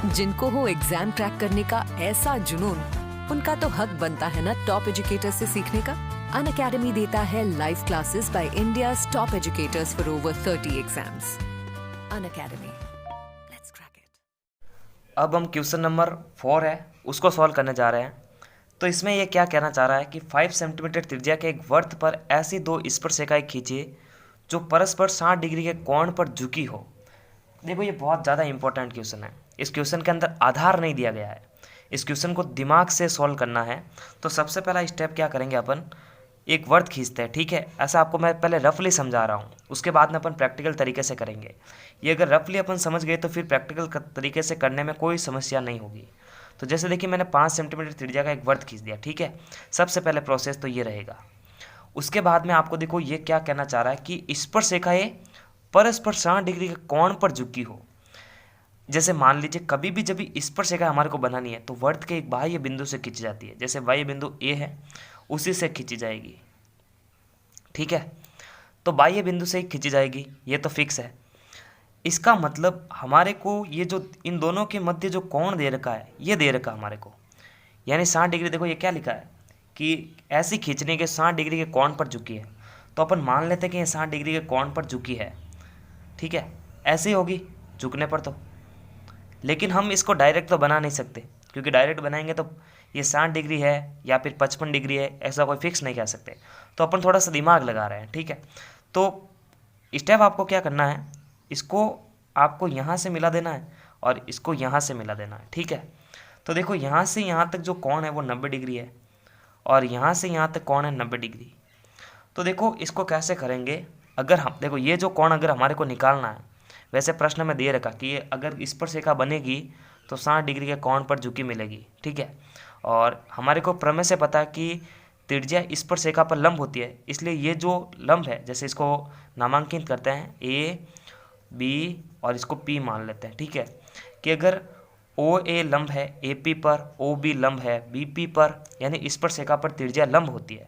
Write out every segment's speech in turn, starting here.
जिनको हो exam crack करने का ऐसा जुनून, उनका तो हक बनता है ना टॉप एजुकेटर से सीखने का। अन अकेडमी देता है live classes by India's top educators for over 30 exams. Unacademy, let's crack it. अब हम क्वेश्चन नंबर 4 है उसको सॉल्व करने जा रहे हैं। तो इसमें ये क्या कहना चाह रहा है कि 5 सेंटीमीटर त्रिज्या के एक वर्त पर ऐसी दो स्पर्शरेखाएं खींचिए जो परस्पर 60 डिग्री के कोण पर झुकी हो। देखो ये बहुत ज़्यादा इंपॉर्टेंट क्वेश्चन है। इस क्वेश्चन के अंदर आधार नहीं दिया गया है, इस क्वेश्चन को दिमाग से सॉल्व करना है। तो सबसे पहला स्टेप क्या करेंगे, अपन एक वर्त खींचते हैं, ठीक है। ऐसा आपको मैं पहले रफली समझा रहा हूँ, उसके बाद में अपन प्रैक्टिकल तरीके से करेंगे। ये अगर रफली अपन समझ गए तो फिर प्रैक्टिकल तरीके से करने में कोई समस्या नहीं होगी। तो जैसे देखिए मैंने 5 सेंटीमीटर त्रिज्या का एक वर्त खींच दिया, ठीक है। सबसे पहले प्रोसेस तो ये रहेगा। उसके बाद में आपको देखो ये क्या कहना चाह रहा है कि स्पर्शरेखाएं परस्पर 60 डिग्री के कोण पर झुकी हो। जैसे मान लीजिए कभी भी जब भी स्पर्शरेखा हमारे को बनानी है तो वर्त के एक बाह्य बिंदु से खींची जाती है। जैसे बाह्य बिंदु ए है, उसी से खींची जाएगी, ठीक है। तो बाह्य बिंदु से ही खींची जाएगी, ये तो फिक्स है। इसका मतलब हमारे को ये जो इन दोनों के मध्य जो कोण दे रखा है, ये दे रखा हमारे को, यानी 60 डिग्री। देखो ये क्या लिखा है कि ऐसी खींचने के 60 डिग्री के कोण पर झुकी है। तो अपन मान लेते हैं कि ये 60 डिग्री के कोण पर झुकी है, ठीक है। ऐसी होगी झुकने पर तो, लेकिन हम इसको डायरेक्ट तो बना नहीं सकते, क्योंकि डायरेक्ट बनाएंगे तो ये 60 डिग्री है या फिर 55 डिग्री है, ऐसा कोई फिक्स नहीं कह सकते। तो अपन थोड़ा सा दिमाग लगा रहे हैं, ठीक है। तो स्टेप आपको क्या करना है, इसको आपको यहाँ से मिला देना है और इसको यहाँ से मिला देना है, ठीक है। तो देखो यहाँ से यहाँ तक जो कोण है वो 90 डिग्री है और यहाँ से यहाँ तक कोण है 90 डिग्री। तो देखो इसको कैसे करेंगे, अगर हम देखो ये जो कोण अगर हमारे को निकालना है, वैसे प्रश्न में दे रखा कि ये अगर स्पर्शरेखा बनेगी तो 60 डिग्री के कोण पर झुकी मिलेगी, ठीक है। और हमारे को प्रमेय से पता है कि त्रिज्या स्पर्शरेखा पर लंब होती है, इसलिए ये जो लंब है, जैसे इसको नामांकित करते हैं ए बी और इसको पी मान लेते हैं, ठीक है। कि अगर ओ ए लंब है ए पी पर, ओ बी लंब है बी पी पर, यानी स्पर्शरेखा पर त्रिज्या लंब होती है,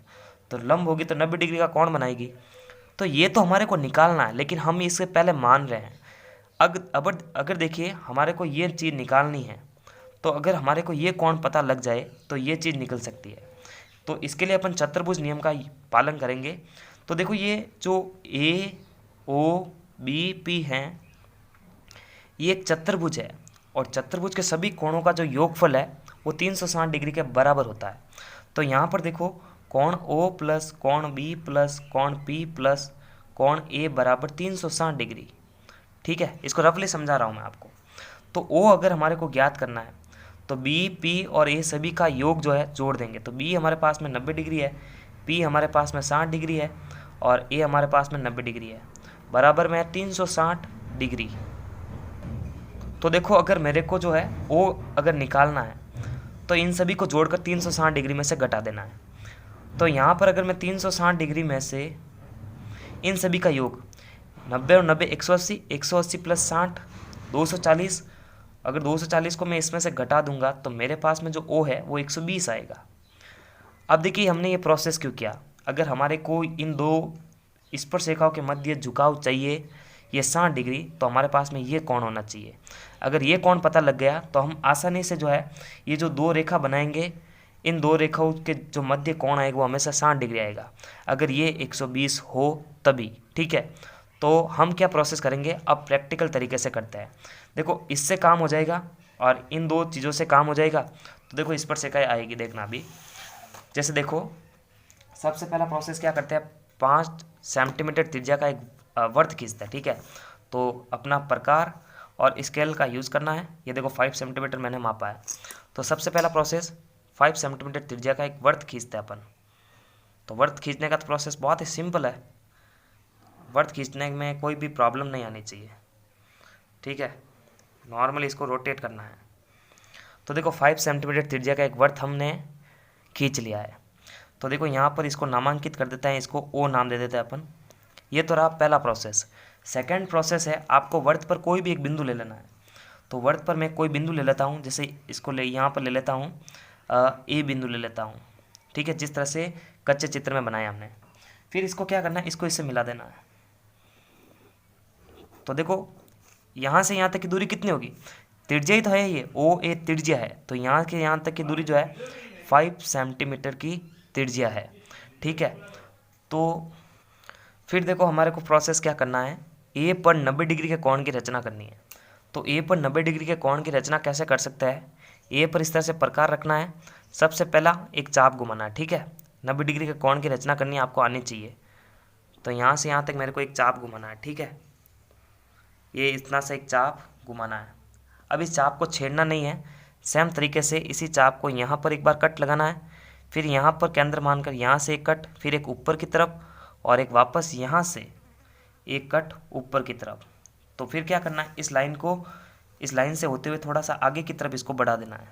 तो लंब होगी तो 90 डिग्री का कोण बनाएगी। तो ये तो हमारे को निकालना है, लेकिन हम इससे पहले मान रहे हैं। अगर देखिए हमारे को ये चीज़ निकालनी है, तो अगर हमारे को ये कोण पता लग जाए तो ये चीज़ निकल सकती है। तो इसके लिए अपन चतुर्भुज नियम का पालन करेंगे। तो देखो ये जो ए ओ बी पी हैं, ये एक चतुर्भुज है और चतुर्भुज के सभी कोणों का जो योगफल है वो 360 डिग्री के बराबर होता है। तो यहाँ पर देखो कोण ओ प्लस कोण बी प्लस कोण पी प्लस कोण ए बराबर 360 डिग्री, ठीक है। इसको रफली समझा रहा हूँ मैं आपको। तो ओ अगर हमारे को ज्ञात करना है तो बी पी और ए सभी का योग जो है जोड़ देंगे। तो बी हमारे पास में 90 डिग्री है, पी हमारे पास में 60 डिग्री है और ए हमारे पास में 90 डिग्री है, बराबर में है 360 डिग्री। तो देखो अगर मेरे को जो है ओ अगर निकालना है तो इन सभी को जोड़कर 360 डिग्री में से घटा देना है। तो यहाँ पर अगर मैं 360 डिग्री में से इन सभी का योग 90 और 90 180, 180 प्लस 60 240, अगर 240 को मैं इसमें से घटा दूंगा तो मेरे पास में जो ओ है वो 120 आएगा। अब देखिए हमने ये प्रोसेस क्यों किया, अगर हमारे को इन दो स्पर्शरेखाओं के मध्य झुकाव चाहिए ये 60 डिग्री, तो हमारे पास में ये कोण होना चाहिए। अगर ये कोण पता लग गया तो हम आसानी से जो है ये जो दो रेखा बनाएंगे, इन दो रेखाओं के जो मध्य कोण आएगा वो हमेशा 60 डिग्री आएगा, अगर ये 120 हो तभी, ठीक है। तो हम क्या प्रोसेस करेंगे, अब प्रैक्टिकल तरीके से करते हैं। देखो इससे काम हो जाएगा और इन दो चीज़ों से काम हो जाएगा। तो देखो इस पर से क्या आएगी देखना अभी। जैसे देखो सबसे पहला प्रोसेस क्या करते हैं, 5 सेंटीमीटर त्रिज्या का एक वर्त खींचते हैं, ठीक है। तो अपना प्रकार और स्केल का यूज़ करना है। ये देखो 5 सेंटीमीटर मैंने मापा है। तो सबसे पहला प्रोसेस 5 सेंटीमीटर त्रिज्या का एक वर्त खींचते हैं अपन। तो वर्त खींचने का तो प्रोसेस बहुत ही सिंपल है, वर्त खींचने में कोई भी प्रॉब्लम नहीं आनी चाहिए, ठीक है। नॉर्मली इसको रोटेट करना है। तो देखो 5 सेंटीमीटर त्रिज्या का एक वर्त हमने खींच लिया है। तो देखो यहाँ पर इसको नामांकित कर देते हैं, इसको ओ नाम दे देते हैं अपन। ये तो रहा पहला प्रोसेस। सेकंड प्रोसेस है आपको वर्त पर कोई भी एक बिंदु ले लेना है। तो वर्त पर मैं कोई बिंदु ले लेता हूँ, जैसे इसको यहाँ पर ले लेता हूँ, ए बिंदु ले लेता हूँ, ठीक है, जिस तरह से कच्चे चित्र में बनाया हमने। फिर इसको क्या करना है, इसको इससे मिला देना है। तो देखो यहाँ से यहाँ तक की दूरी कितनी होगी, त्रिज्या ही तो है ये, ओ ए त्रिज्या है, तो यहाँ के यहाँ तक की दूरी जो है 5 सेंटीमीटर की त्रिज्या है। ठीक है, तो फिर देखो हमारे को प्रोसेस क्या करना है, ए पर 90 डिग्री के कोण की रचना करनी है। तो ए पर 90 डिग्री के कोण की रचना कैसे कर सकता है, ए पर इस तरह से प्रकार रखना है। सबसे पहला एक चाप घुमाना है। ठीक है, 90 डिग्री के कोण की रचना करनी है, आपको आनी चाहिए। तो यहाँ से यहाँ तक मेरे को एक चाप घुमाना है। ठीक है, ये इतना सा एक चाप घुमाना है। अब इस चाप को छेड़ना नहीं है, सेम तरीके से इसी चाप को यहाँ पर एक बार कट लगाना है, फिर यहाँ पर केंद्र मानकर यहाँ से एक कट, फिर एक ऊपर की तरफ और एक वापस यहाँ से एक कट ऊपर की तरफ। तो फिर क्या करना है, इस लाइन को इस लाइन से होते हुए थोड़ा सा आगे की तरफ इसको बढ़ा देना है।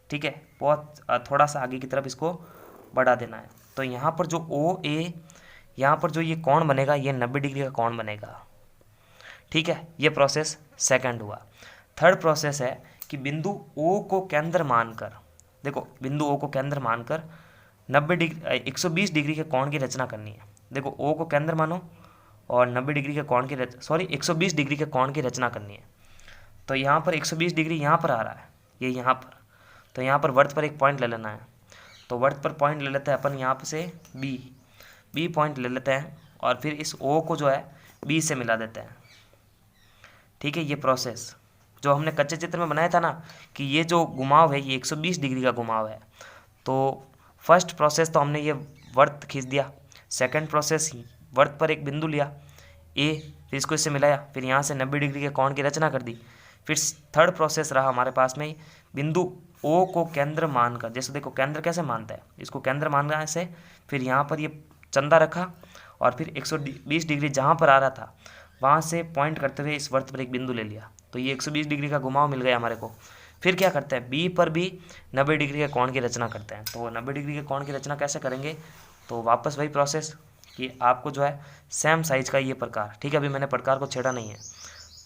ठीक है, बहुत थोड़ा सा आगे की तरफ इसको बढ़ा देना है। तो यहाँ पर जो ओ ए, यहाँ पर जो ये कोण बनेगा ये 90 डिग्री का कोण बनेगा। ठीक है, ये प्रोसेस सेकंड हुआ। थर्ड प्रोसेस है कि बिंदु ओ को केंद्र मानकर, देखो बिंदु ओ को केंद्र मानकर 120 डिग्री के कोण की रचना करनी है। देखो ओ को केंद्र मानो और 90 डिग्री के कोण की 120 डिग्री के कोण की रचना करनी है। तो यहाँ पर 120 डिग्री यहाँ पर आ रहा है, ये यहाँ पर, तो यहाँ पर वर्त पर एक पॉइंट ले लेना है। तो वर्त पर पॉइंट ले लेते हैं अपन यहाँ से बी पॉइंट ले लेते हैं और फिर इस ओ को जो है बी से मिला देते हैं। ठीक है, ये प्रोसेस जो हमने कच्चे चित्र में बनाया था ना कि ये जो घुमाव है ये 120 डिग्री का घुमाव है। तो फर्स्ट प्रोसेस तो हमने ये वर्त खींच दिया, सेकंड प्रोसेस वर्त पर एक बिंदु लिया ए, फिर इसको इससे मिलाया, फिर यहाँ से 90 डिग्री के कोण की रचना कर दी। फिर थर्ड प्रोसेस रहा हमारे पास में बिंदु ओ को केंद्र मानकर, जैसे देखो केंद्र कैसे मानता है, इसको केंद्र मानना से फिर यहाँ पर ये चंदा रखा और फिर 120 डिग्री जहाँ पर आ रहा था वहाँ से पॉइंट करते हुए इस वर्त पर एक बिंदु ले लिया। तो ये 120 डिग्री का घुमाव मिल गया हमारे को। फिर क्या करते हैं, बी पर भी 90 डिग्री के कोण की रचना करते हैं। तो 90 डिग्री के कोण की रचना कैसे करेंगे, तो वापस वही प्रोसेस कि आपको जो है सेम साइज का ये प्रकार, ठीक है, अभी मैंने प्रकार को छेड़ा नहीं है,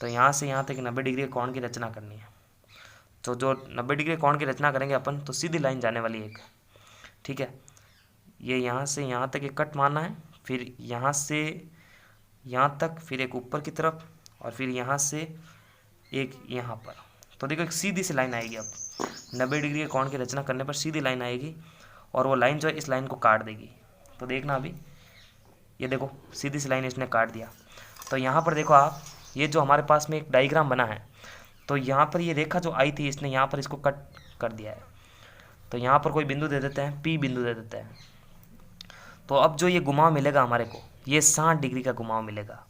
तो यहाँ से यहाँ तक 90 डिग्री के कोण की रचना करनी है। तो जो 90 डिग्री कोण की रचना करेंगे अपन, तो सीधी लाइन जाने वाली है एक। ठीक है, ये यहाँ से यहाँ तक एक कट मारना है, फिर यहाँ से यहाँ तक, फिर एक ऊपर की तरफ और फिर यहाँ से एक यहाँ पर। तो देखो एक सीधी सी लाइन आएगी। अब 90 डिग्री के कोण की रचना करने पर सीधी लाइन आएगी और वो लाइन जो है इस लाइन को काट देगी। तो देखना अभी ये देखो सीधी सी लाइन इसने काट दिया। तो यहाँ पर देखो आप, ये जो हमारे पास में एक डायग्राम बना है, तो यहाँ पर ये रेखा जो आई थी इसने यहाँ पर इसको कट कर दिया है। तो यहाँ पर कोई बिंदु दे देते हैं, पी बिंदु दे देते हैं। तो अब जो ये घुमाव मिलेगा हमारे को, ये 60 डिग्री का घुमाव मिलेगा।